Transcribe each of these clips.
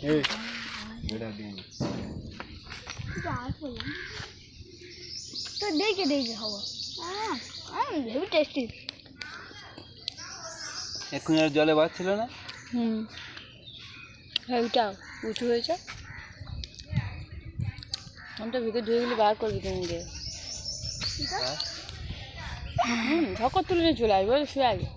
এই বেটা দিন তো দেখে দেখে খাবো হেভি টেস্টি এখন আর জলে বাচ্ছিল না ওইটা উঁচু হয়েছে আমটা ভিতরে ঢুকে গেলে বার করবি তুমি দিয়ে ঝকর তুলে নিয়ে চলে আসবে শুয়ে আসবে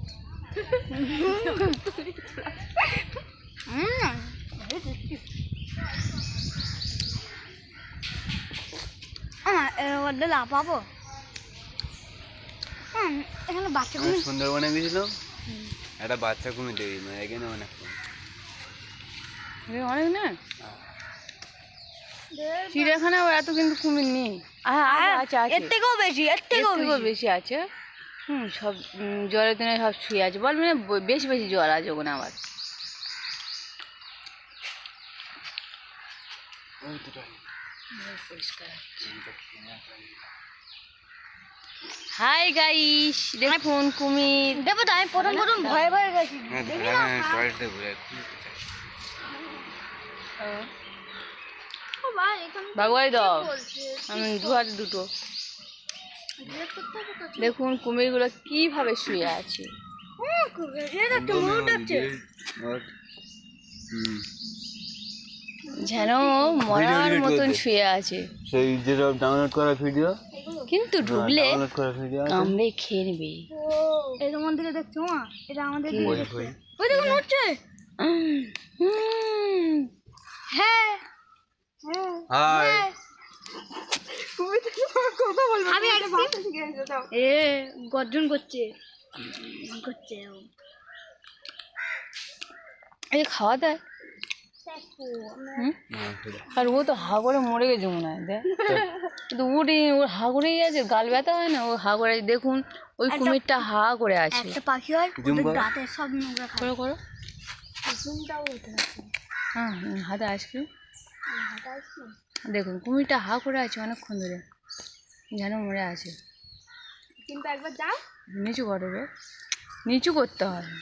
পাবো এখানে বাচ্চা সুন্দরবনে গেছিলাম একটা বাচ্চা কুমির দেখি না এখানে অনেক অনেক না চিড়িয়াখানায় এত কিন্তু কুমির নেই আছে এর থেকেও বেশি বেশি আছে সব জ্বরের দিনে সব শুয়ে আছে বল মানে বেশি বেশি জ্বর আছে ওখানে আবার হাই গাইস দেখুন কুমির দেখো তো আমি প্রথম ভয়ে ভয়ে গেছি বাগুয়াই দাও আমি দু হাতে দুটো দেখুন কুমিরগুলো কিভাবে শুয়ে আছে যেন মরার মতন শুয়ে আছে সেই যেটা ডাউনলোড করা ভিডিও কিন্তু ঢুকলে কামড়ে খেয়ে নেবে এটা মন থেকে দেখছো মা এটা আমাদের ওই দেখুন উঠছে হ্যাঁ হাই আমি গর্জন করছে এই খাওয়া দেয় আর ও তো হা করে মরে গেছে মনে হয় দেখ কিন্তু ওর হা করেই আছে গাল ব্যথা হয় না ও হা করে দেখুন ওই কুমিরটা হা করে আছে একটা পাখি হয় দাঁতের সব নোংরা করো করো হ্যাঁ হাতে আইসক্রিম দেখুন কুমিরটা হা করে আছে অনেকক্ষণ ধরে যেন মরে আছে কিন্তু একবার যাও নিচু করবে নিচু করতে হবে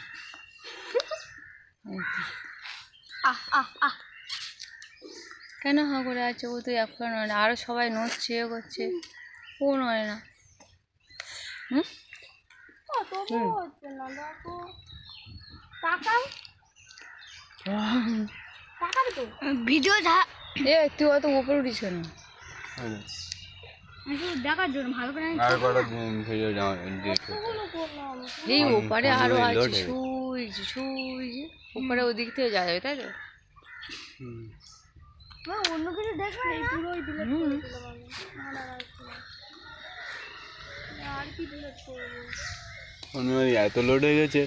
কেন হা করে আছে ও তো এখন নয় না আরও সবাই নড়ছে এ করছে ও নয় না ভিডিও এ তুই অত উপরে উঠিস কেন দেখার জন্য ভালো করে এই ওপারে আরো আছে শুইছে ওপারে ওদিক থেকে যাওয়া যাবে তাই তো অন্য কিছু দেখবে এই পুরোই ডিলিট করে দিলাম আমি আর কি এত লোড হয়ে গেছে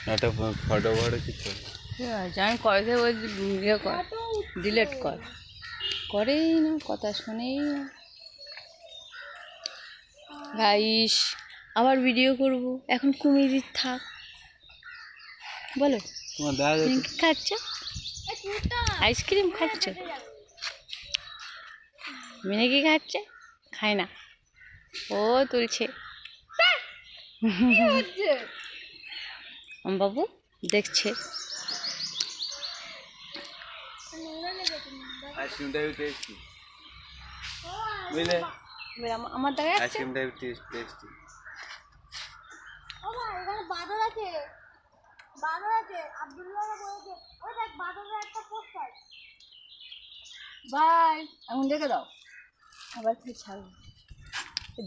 একটা ফটো কিছু ঠিক আছে আমি কলেজে ওই ইয়ে কর ডিলিট করেই না কথা শোনেই না গাইস আবার ভিডিও করব এখন কুমির থাক বলো তোমার দাদা কি খাচ্ছ আইসক্রিম খাচ্ছ মিনে কি খাচ্ছে খায় না ও তুলছে বাবু দেখছে আমার দেখা যাচ্ছে বাদর আছে আব্দুল্লাহ বলেছে ওই দেখ বাদরের একটা পোস্টার বাই এখন দেখে দাও আবার ফের ছাড়বো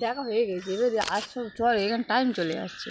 দেখা হয়ে গেছে এবার আসছো চল এখানে টাইম চলে যাচ্ছে